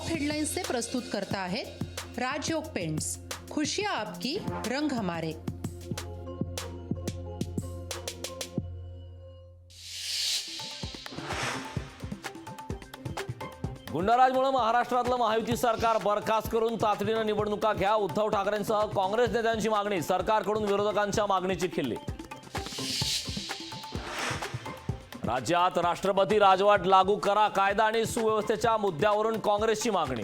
Top हेडलाइन्सचे प्रस्तुत करता आहेत राजयोग पेंट्स, खुशियाँ आपकी, रंग हमारे। गुंडाराजमुळे महाराष्ट्रातलं महायुती सरकार बरखास्त करून तातडीने निवडणुका घ्या, उद्धव ठाकरेंसह काँग्रेस नेत्यांची मागणी। सरकारकडून विरोधकांच्या मागणीची खिल्ली। राज्यात राष्ट्रपती राजवट लागू करा, कायदा आणि सुव्यवस्थेच्या मुद्द्यावरून काँग्रेसची मागणी।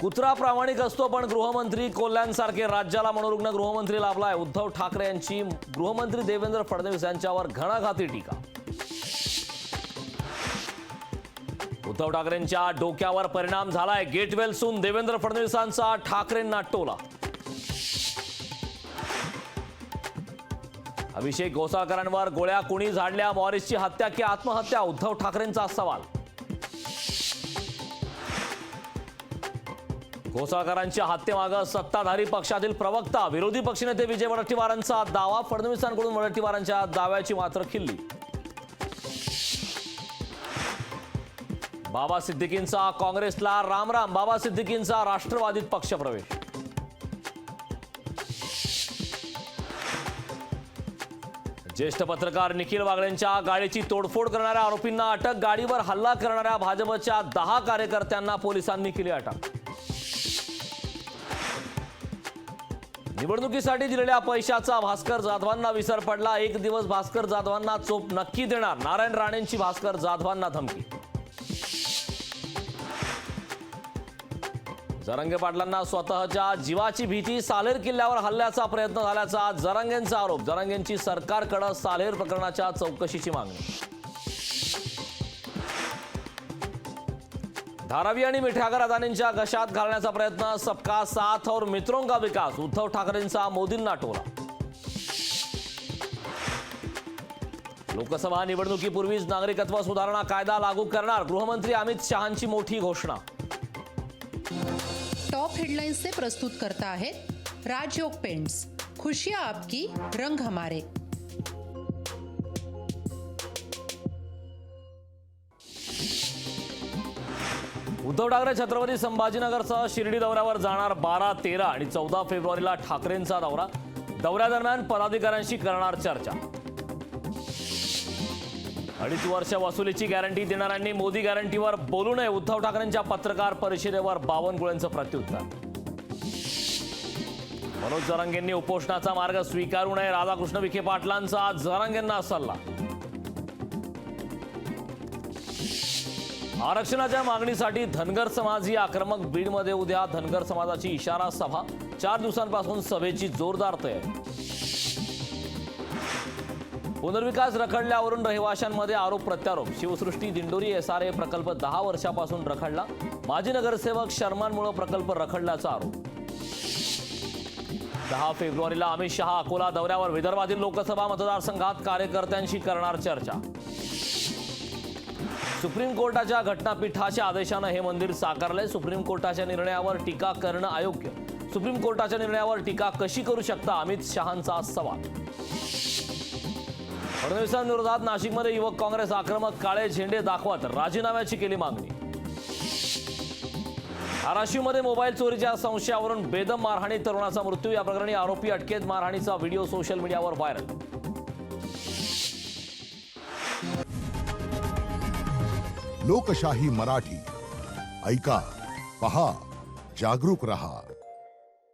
कुत्रा प्रामाणिक असतो पण गृहमंत्री कोल्ह्यांसारखे राज्याला मनोरुग्ण गृहमंत्री लाभलाय। उद्धव ठाकरे यांची गृहमंत्री देवेंद्र फडणवीस यांच्यावर घणाघाती टीका। उद्धव ठाकरेंच्या डोक्यावर परिणाम झालाय, गेटवेलसून देवेंद्र फडणवीसांचा ठाकरेंना टोला। अभिषेक घोसाळकरांवर गोळ्या कुणी झाडल्या, मॉरिसची हत्या की आत्महत्या, उद्धव ठाकरेंचा सवाल। घोसाळकरांच्या हत्येमागे सत्ताधारी पक्षातील प्रवक्ता, विरोधी पक्षनेते विजय वडेट्टीवारांचा दावा। फडणवीसांकडून वडेट्टीवारांच्या दाव्याची मात्र खिल्ली। बाबा सिद्दीकींचा काँग्रेसला रामराम, बाबा सिद्दीकींचा राष्ट्रवादीत पक्षप्रवेश। ज्येष्ठ पत्रकार निखिल वागळेंच्या गाडीची तोडफोड करणाऱ्या आरोपींना अटक, गाडीवर हल्ला करणाऱ्या भाजपच्या 10 कार्यकर्त्यांना पोलिसांनी केली अटक। निवडणुकीसाठी दिलेल्या पैशाचा भास्कर जाधवांना विसर पडला, एक दिवस भास्कर जाधवांना चोप नक्की देणार, नारायण राणेंची भास्कर जाधवांना धमकी। जरांगे पाटलांना स्वतःच्या जीवाची भीती, सालेर किल्ल्यावर हल्ल्याचा प्रयत्न झाल्याचा जरांगेंचा आरोप। जरांगेंची सरकारकडे सालेर प्रकरणाच्या चौकशीची मागणी। धारावी आणि मिठागर अदानींच्या घशात घालण्याचा प्रयत्न, सबका साथ और मित्रों का विकास, उद्धव ठाकरेंचा मोदींना टोला। लोकसभा निवडणुकीपूर्वीच नागरिकत्व सुधारणा कायदा लागू करणार, गृहमंत्री अमित शहांची मोठी घोषणा। टॉप हेडलाइन्सचे प्रस्तुत करता आहेत राजयोग पेंट्स, खुशियाँ आपकी, रंग हमारे। उद्धव ठाकरे छत्रपती संभाजीनगरसह शिर्डी दौऱ्यावर जाणार। 12, 13 आणि 14 फेब्रुवारीला ठाकरेंचा दौरा। दौऱ्यादरम्यान पदाधिकाऱ्यांशी करणार चर्चा। 2.5 वर्ष वसुलीची गॅरंटी देणाऱ्यांनी मोदी गॅरंटीवर बोलू नये, उद्धव ठाकरेंच्या पत्रकार परिषदेवर बावनकुळेंचं प्रत्युत्तर। मनोज जरांगेंनी उपोषणाचा मार्ग स्वीकारू नये, राधाकृष्ण विखे पाटलांचा जरांगेंना सल्ला। आरक्षणाच्या मागणीसाठी धनगर समाजही आक्रमक, बीडमध्ये उद्या धनगर समाजाची इशारा सभा। 4 दिवसांपासून सभेची जोरदार तयारी। पुनर्विकास रखडल्यावरून रहिवाशांमध्ये आरोप प्रत्यारोप, शिवसृष्टी दिंडोरी SRA प्रकल्प 10 वर्षापासून रखडला, माजी नगरसेवक शर्मांमुळे प्रकल्प रखडल्याचा आरोप। 10 फेब्रुवारीला अमित शहा अकोला दौऱ्यावर, विदर्भातील लोकसभा मतदारसंघात कार्यकर्त्यांशी करणार चर्चा। सुप्रीम कोर्टाच्या घटनापीठाच्या आदेशानं हे मंदिर साकारलंय, सुप्रीम कोर्टाच्या निर्णयावर टीका करणं अयोग्य, सुप्रीम कोर्टाच्या निर्णयावर टीका कशी करू शकता, अमित शहांचा सवाल। फडणवीसांविरोधात नाशिकमध्ये युवक काँग्रेस आक्रमक, काळे झेंडे दाखवत राजीनाम्याची केली मागणी। धाराशिवमध्ये मोबाईल चोरीच्या संशयावरून बेदम मारहाणी, तरुणाचा मृत्यू, या प्रकरणी आरोपी अटकेत, मारहाणीचा व्हिडिओ सोशल मीडियावर व्हायरल। लोकशाही मराठी ऐका, पहा, जागरूक रहा।